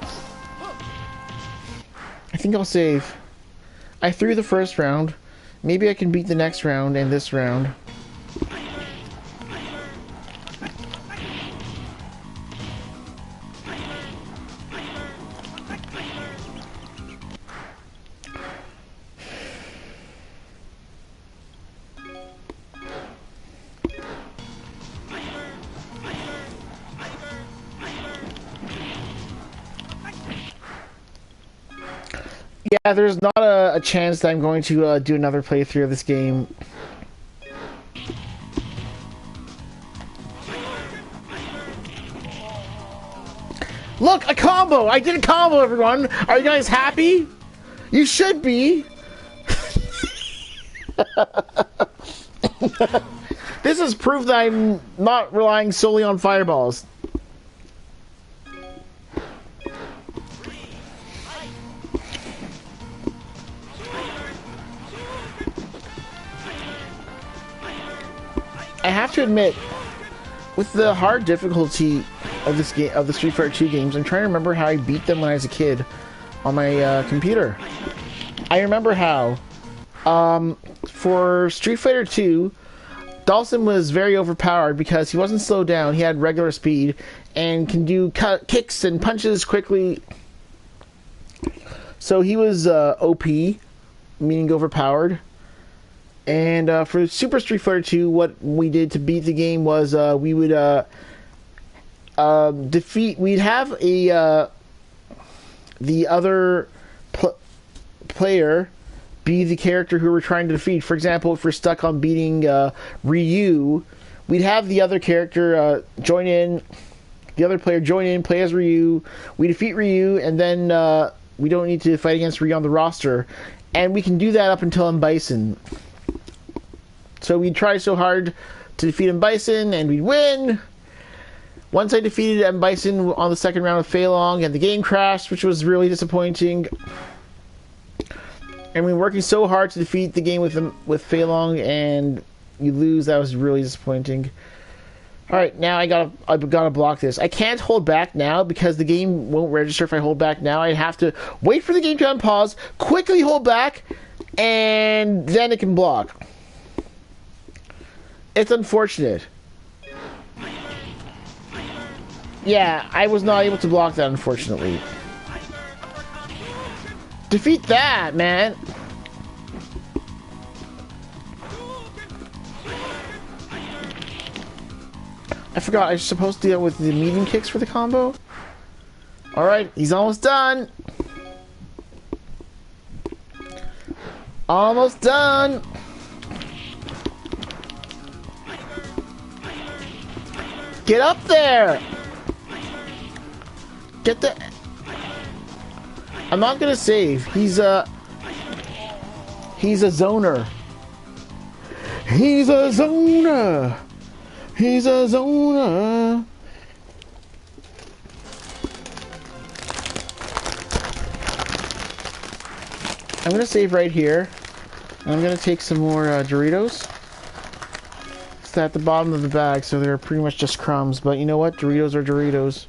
I think I'll save. I threw the first round. Maybe I can beat the next round and this round. Yeah, there's not a chance that I'm going to do another playthrough of this game. Look, a combo! I did a combo, everyone! Are you guys happy? You should be! This is proof that I'm not relying solely on fireballs. I have to admit, with the hard difficulty of this game, of the Street Fighter 2 games, I'm trying to remember how I beat them when I was a kid on my computer. I remember how, for Street Fighter 2, Dhalsim was very overpowered because he wasn't slowed down. He had regular speed and can do kicks and punches quickly. So he was OP, meaning overpowered. And for Super Street Fighter 2, what we did to beat the game was we would we'd have a the other player be the character who we're trying to defeat. For example, if we're stuck on beating Ryu, we'd have the other character join in, the other player join in, play as Ryu. We defeat Ryu, and then we don't need to fight against Ryu on the roster, and we can do that up until M. Bison. So we try so hard to defeat M. Bison, and we'd win. Once I defeated M. Bison on the second round of Fei Long, and the game crashed, which was really disappointing. And we were working so hard to defeat the game with Fei Long, and you lose. That was really disappointing. All right, now I gotta block this. I can't hold back now because the game won't register if I hold back now. I have to wait for the game to unpause, quickly hold back, and then it can block. It's unfortunate. Yeah, I was not able to block that, unfortunately. Defeat that, man! I forgot, I was supposed to deal with the medium kicks for the combo. Alright, he's almost done! Almost done! Get up there! Get the... I'm not gonna save. He's a zoner. He's a zoner. He's a zoner. I'm gonna save right here. I'm gonna take some more Doritos. It's at the bottom of the bag, so they're pretty much just crumbs. But you know what? Doritos are Doritos.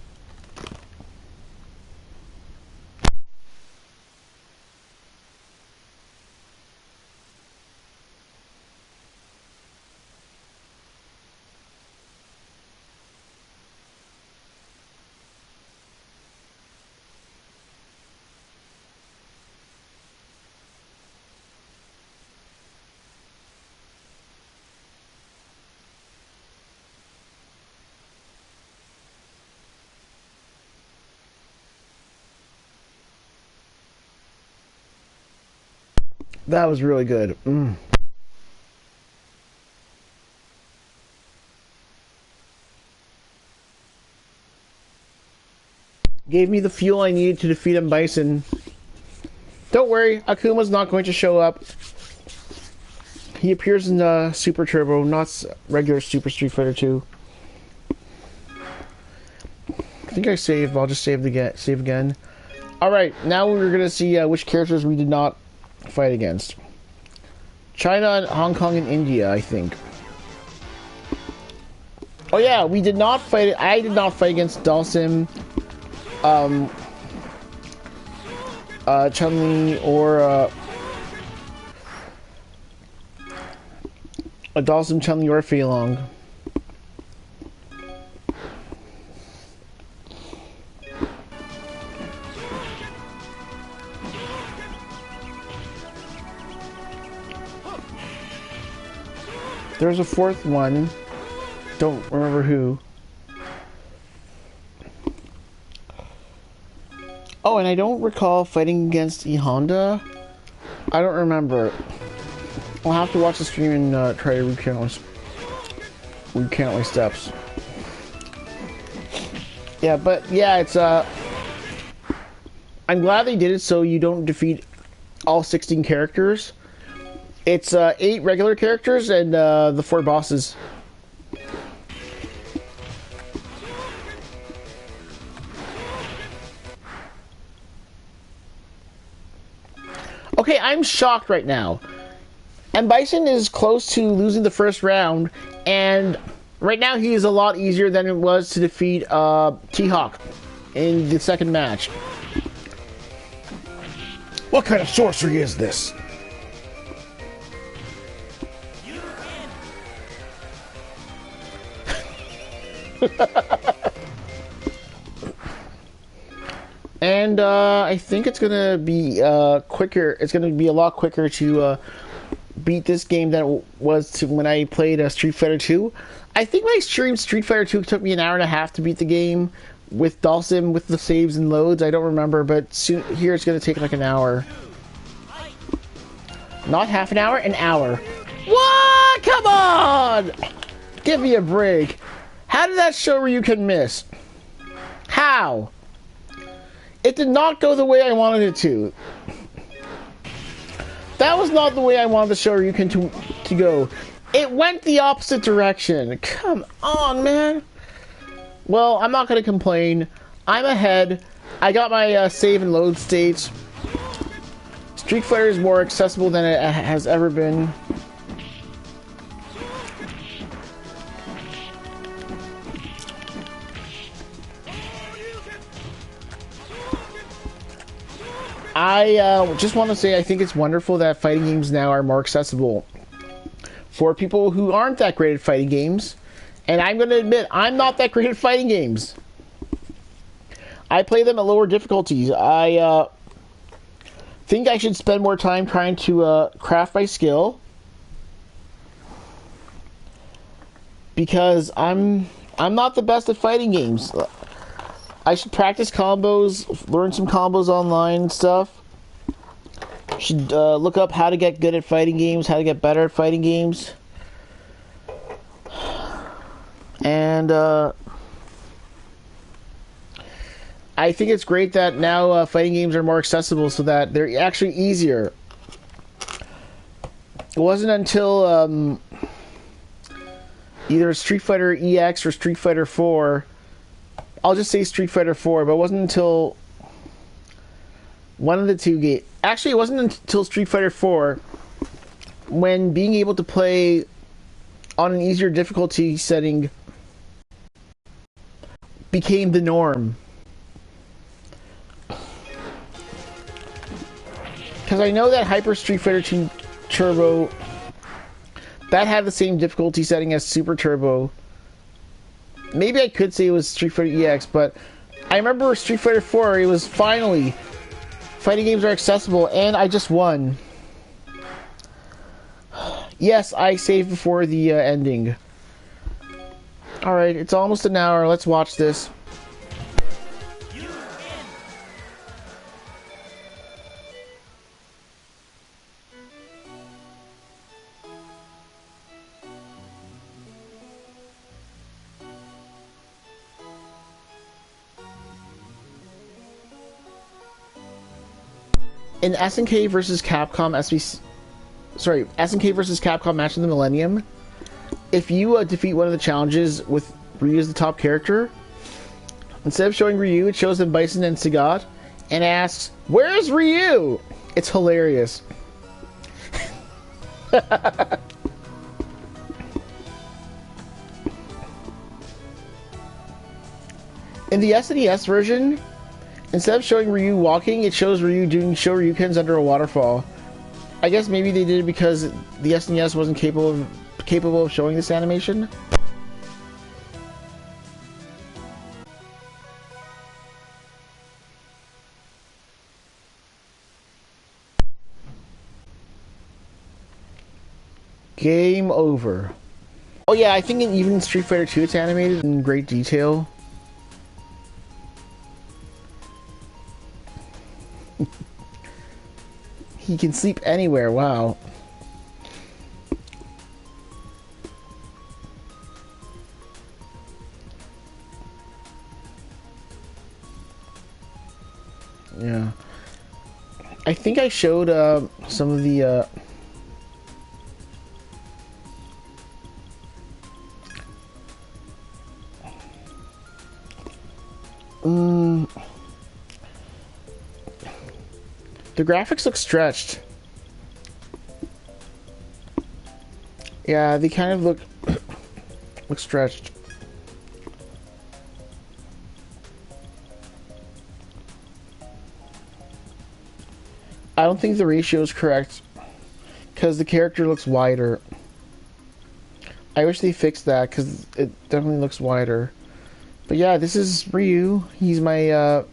That was really good. Gave me the fuel I needed to defeat M. Bison. Don't worry, Akuma's not going to show up. He appears in Super Turbo, not regular Super Street Fighter 2. I think I saved, but I'll just save again. Alright, now we're going to see which characters we did not fight against. China, and Hong Kong, and India, I think. Oh yeah, we did not fight. I did not fight against Dhalsim, Chun-Li, or Dhalsim, Chun-Li, or Fei Long. There's a fourth one. Don't remember who. Oh, and I don't recall fighting against E Honda. I don't remember. I'll have to watch the stream and try to recount my steps. Yeah, but yeah, it's I'm glad they did it so you don't defeat all 16 characters. It's 8 regular characters and the 4 bosses. Okay, I'm shocked right now. And Bison is close to losing the first round, and right now he is a lot easier than it was to defeat T-Hawk in the second match. What kind of sorcery is this? And I think it's gonna be quicker. It's gonna be a lot quicker to beat this game than it was to when I played Street Fighter 2. I think my stream Street Fighter 2 took me an hour and a half to beat the game with Dhalsim, with the saves and loads. I don't remember, but soon here it's gonna take like an hour. Not half an hour, an hour. What? Come on! Give me a break. How did that show where you can miss? How? It did not go the way I wanted it to. That was not the way I wanted the Shoryuken to go. It went the opposite direction. Come on, man. Well, I'm not going to complain. I'm ahead. I got my save and load states. Street Fighter is more accessible than it has ever been. I just want to say I think it's wonderful that fighting games now are more accessible for people who aren't that great at fighting games. And I'm going to admit, I'm not that great at fighting games. I play them at lower difficulties. I think I should spend more time trying to craft my skill. Because I'm not the best at fighting games. I should practice combos, learn some combos online and stuff. Should look up how to get good at fighting games, how to get better at fighting games. And I think it's great that now fighting games are more accessible so that they're actually easier. It wasn't until either Street Fighter EX or Street Fighter 4, I'll just say Street Fighter 4, but it wasn't until one of the two games. Actually, it wasn't until Street Fighter 4 when being able to play on an easier difficulty setting became the norm. Because I know that Hyper Street Fighter 2 Turbo, that had the same difficulty setting as Super Turbo. Maybe I could say it was Street Fighter EX, but I remember Street Fighter 4, it was finally, fighting games are accessible, and I just won. Yes, I saved before the ending. Alright, it's almost an hour, let's watch this. In SNK vs. Capcom SNK vs. Capcom Match of the Millennium, if you defeat one of the challenges with Ryu as the top character, instead of showing Ryu, it shows them Bison and Sagat, and asks, "Where's Ryu?" It's hilarious. In the SNES version, instead of showing Ryu walking, it shows Ryu doing Shoryukens under a waterfall. I guess maybe they did it because the SNES wasn't capable of showing this animation. Game over. Oh yeah, I think even in Street Fighter 2 it's animated in great detail. He can sleep anywhere, wow. Yeah. I think I showed some of the the graphics look stretched. Yeah, they kind of look stretched. I don't think the ratio is correct because the character looks wider. I wish they fixed that because it definitely looks wider. But yeah, this is Ryu. He's my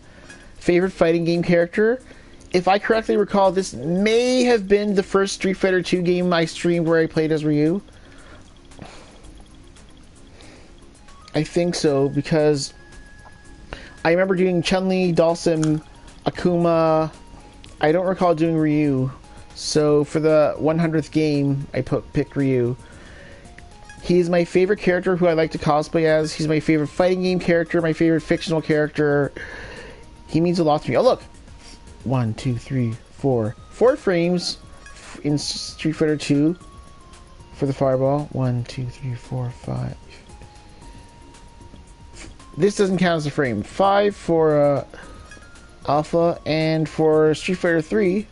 favorite fighting game character. If I correctly recall, this may have been the first Street Fighter 2 game I streamed where I played as Ryu. I think so, because I remember doing Chun-Li, Dhalsim, Akuma. I don't recall doing Ryu. So for the 100th game, I picked Ryu. He's my favorite character who I like to cosplay as. He's my favorite fighting game character, my favorite fictional character. He means a lot to me. Oh, look! 1, 2, 3, 4. 4 frames in Street Fighter 2 for the fireball. 1, 2, 3, 4, 5. This doesn't count as a frame. 5 for Alpha, and for Street Fighter 3.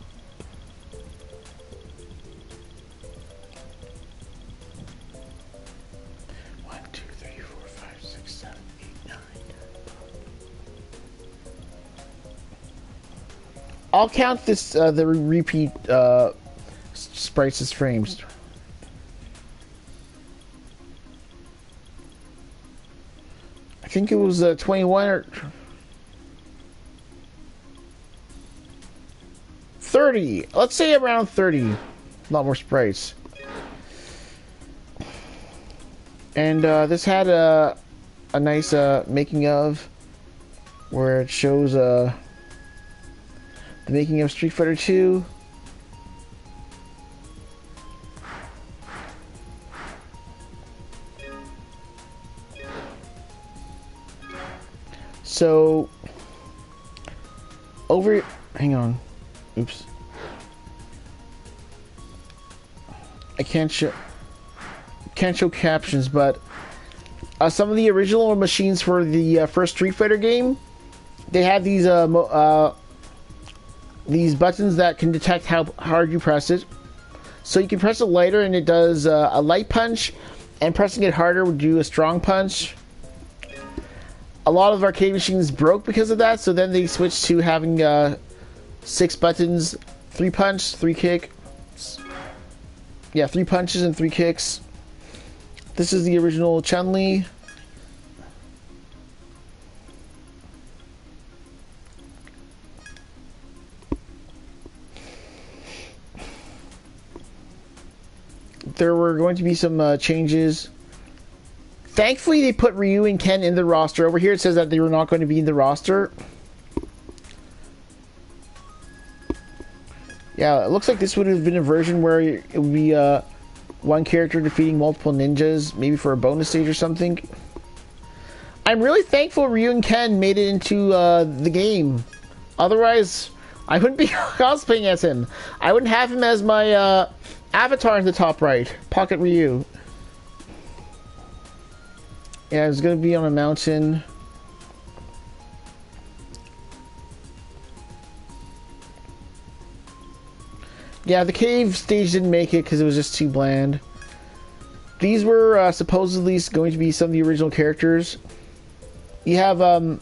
I'll count this the repeat sprites as frames. I think it was 21 or 30. Let's say around 30. A lot more sprites. And this had a nice making of, where it shows the making of Street Fighter 2. So hang on. Oops. I can't show captions, but some of the original machines for the first Street Fighter game, they had these buttons that can detect how hard you press it. So you can press it lighter and it does a light punch, and pressing it harder would do a strong punch. A lot of arcade machines broke because of that, so then they switched to having 6 buttons, 3 punch, 3 kick. Yeah, 3 punches and 3 kicks. This is the original Chun-Li. There were going to be some changes. Thankfully, they put Ryu and Ken in the roster. Over here it says that they were not going to be in the roster. Yeah, it looks like this would have been a version where it would be one character defeating multiple ninjas, maybe for a bonus stage or something. I'm really thankful Ryu and Ken made it into the game. Otherwise, I wouldn't be cosplaying as him. I wouldn't have him as my avatar in the top right. Pocket Ryu. Yeah, it's gonna be on a mountain. Yeah, the cave stage didn't make it because it was just too bland. These were supposedly going to be some of the original characters. You have, on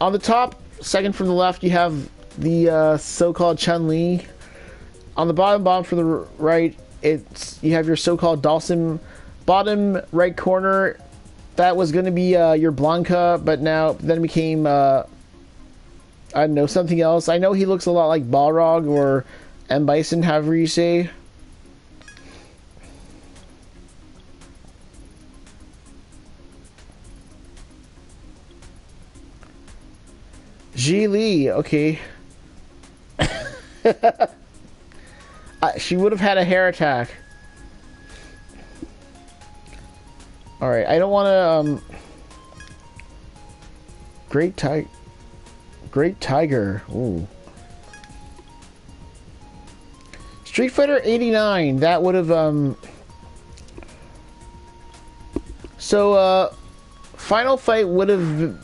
the top, second from the left, you have the so-called Chun-Li. On the bottom from the right, you have your so-called Dhalsim. Bottom right corner, that was going to be your Blanca, but then became, I don't know, something else. I know he looks a lot like Balrog or M. Bison, however you say. Ji Lee, okay. She would have had a hair attack. Alright, I don't want to, Great Tiger. Ooh. Street Fighter 89, that would have, So, Final Fight would have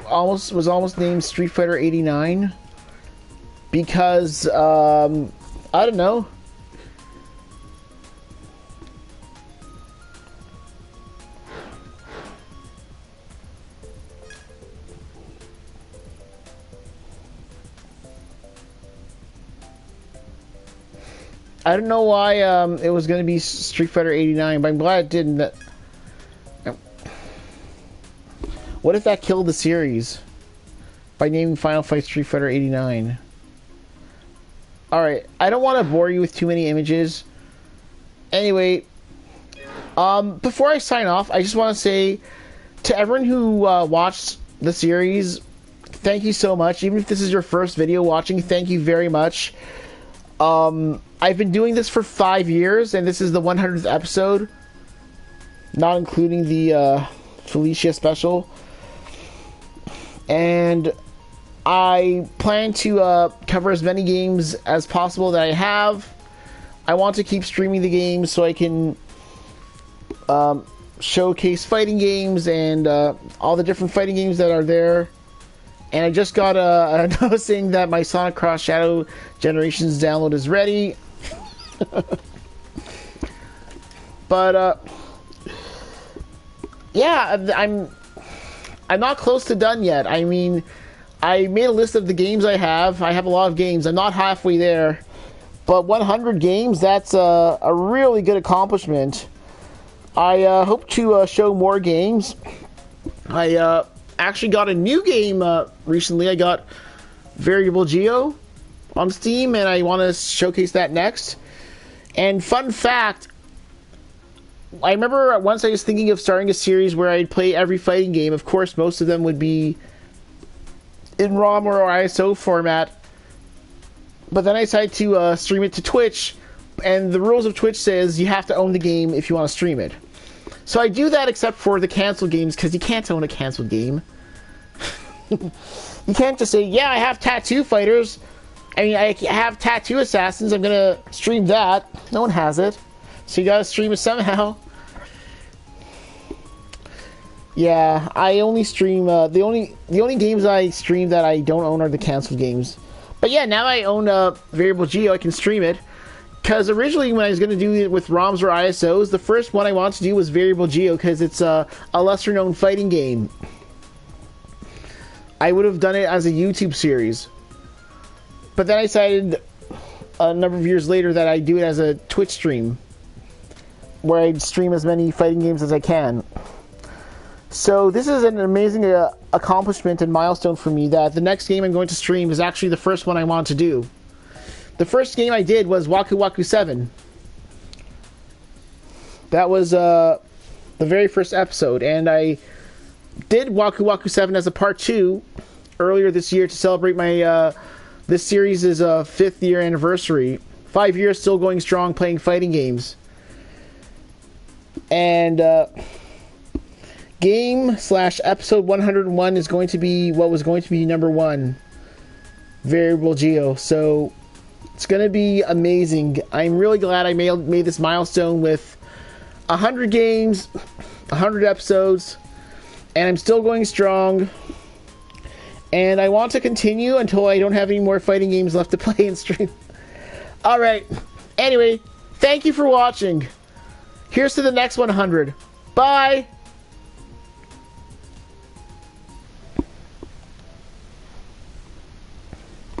was almost named Street Fighter 89 because, I don't know. I don't know why it was going to be Street Fighter 89, but I'm glad it didn't. What if that killed the series by naming Final Fight Street Fighter 89? Alright, I don't want to bore you with too many images. Anyway, before I sign off, I just want to say to everyone who watched the series, thank you so much. Even if this is your first video watching, thank you very much. I've been doing this for 5 years, and this is the 100th episode, not including the Felicia special. And I plan to cover as many games as possible that I have. I want to keep streaming the games so I can showcase fighting games and all the different fighting games that are there. And I just got a note saying that my Sonic Cross Shadow Generations download is ready. But yeah, I'm not close to done yet. I mean, I made a list of the games I have. I have a lot of games. I'm not halfway there. But 100 games, that's a really good accomplishment. I hope to show more games. I actually got a new game recently. I got Variable Geo on Steam, and I want to showcase that next. And fun fact, I remember once I was thinking of starting a series where I'd play every fighting game. Of course, most of them would be in ROM or ISO format. But then I decided to stream it to Twitch, and the rules of Twitch says you have to own the game if you want to stream it. So I do that except for the canceled games, because you can't own a canceled game. You can't just say, yeah, I have Tattoo Fighters. I mean, I have Tattoo Assassins, I'm gonna stream that. No one has it. So you gotta stream it somehow. Yeah, I only stream, the only games I stream that I don't own are the canceled games. But yeah, now I own Variable Geo, I can stream it. Because originally when I was going to do it with ROMs or ISOs, the first one I wanted to do was Variable Geo, because it's a lesser known fighting game. I would have done it as a YouTube series. But then I decided a number of years later that I'd do it as a Twitch stream, where I'd stream as many fighting games as I can. So this is an amazing accomplishment and milestone for me, that the next game I'm going to stream is actually the first one I want to do. The first game I did was Waku Waku 7. That was the very first episode, and I did Waku Waku 7 as a part 2 earlier this year to celebrate my this series' 5th year anniversary. 5 years still going strong playing fighting games. And game/episode 101 is going to be what was going to be number 1, Variable Geo. So it's going to be amazing. I'm really glad I made this milestone with 100 games, 100 episodes, and I'm still going strong. And I want to continue until I don't have any more fighting games left to play and stream. Alright, anyway, thank you for watching. Here's to the next 100. Bye!